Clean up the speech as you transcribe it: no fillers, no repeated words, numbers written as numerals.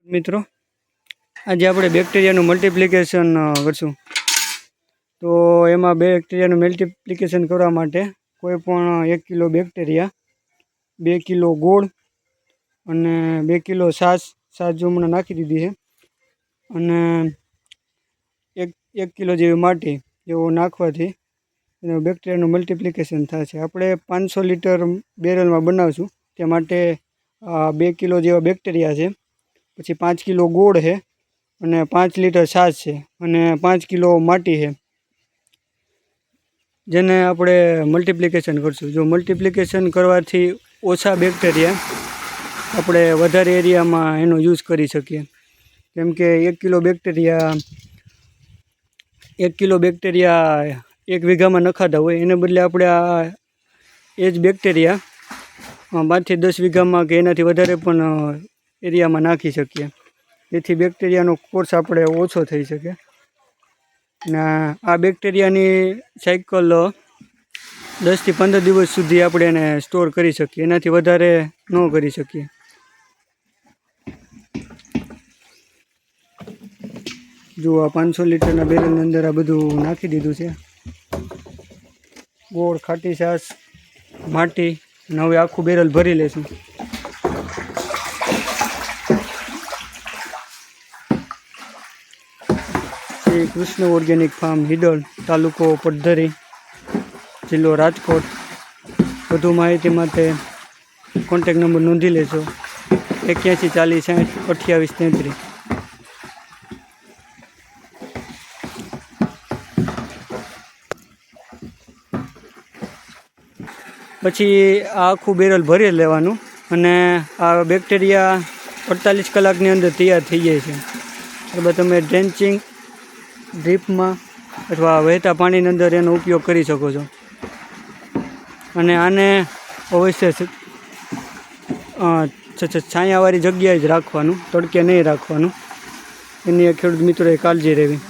મિત્રો આજે આપણે બેક્ટેરિયાનું મલ્ટિપ્લિકેશન કરશું। તો એમાં બેક્ટેરિયાનું મલ્ટિપ્લિકેશન કરવા માટે કોઈ પણ 1 કિલો બેક્ટેરિયા, 2 કિલો ગોળ અને 2 કિલો છાશ જો મને નાખી દીધી છે અને 1 કિલો જેવી માટી જેવો નાખવાથી બેક્ટેરિયાનું મલ્ટિપ્લિકેશન થાય છે। આપણે 500 લીટર બેરલમાં બનાવશું, તે માટે 2 કિલો જેવા બેક્ટેરિયા છે, પછી 5 કિલો ગોળ છે અને 5 લીટર છાશ છે અને 5 કિલો માટી છે, જેને આપણે મલ્ટિપ્લિકેશન કરશું। જો મલ્ટિપ્લિકેશન કરવાથી ઓછા બેક્ટેરિયા આપણે વધારે એરિયામાં એનો યુઝ કરી શકીએ। કેમ કે 1 કિલો બેક્ટેરિયા 1 વીઘામાં નખાતા હોય, એને બદલે આપણે એ જ બેક્ટેરિયા 5 થી 10 વીઘામાં કે એનાથી વધારે પણ એરિયામાં નાખી શકીએ, જેથી બેક્ટેરિયાનો કોર્સ આપણે ઓછો થઈ શકે। અને આ બેક્ટેરિયાની સાયકલ 10 થી 15 દિવસ સુધી આપણે એને સ્ટોર કરી શકીએ, એનાથી વધારે ન કરી શકીએ। જો આ 500 લીટરના બેરલની અંદર આ બધું નાખી દીધું છે, ગોળ, ખાટી છાશ, માટી, અને હવે આખું બેરલ ભરી લેશું। શ્રી કૃષ્ણ ઓર્ગેનિક ફાર્મ, હિડોલ, તાલુકો પડધરી, જિલ્લો રાજકોટ। વધુ માહિતી માટે કોન્ટેક નંબર નોંધી લેજો 81 40 60 28 33। પછી આ આખું બેરલ ભરી લેવાનું અને આ બેક્ટેરિયા 48 કલાકની અંદર તૈયાર થઈ જાય છે। ત્યારબાદ તમે ડ્રેન્ચિંગ, ડ્રીપમાં અથવા વહેતા પાણીની અંદર એનો ઉપયોગ કરી શકો છો। અને આને અવશ્ય છાયાવાળી જગ્યાએ જ રાખવાનું, તડકે નહીં રાખવાનું, એની ખેડૂત મિત્રોએ કાળજી રહેવી।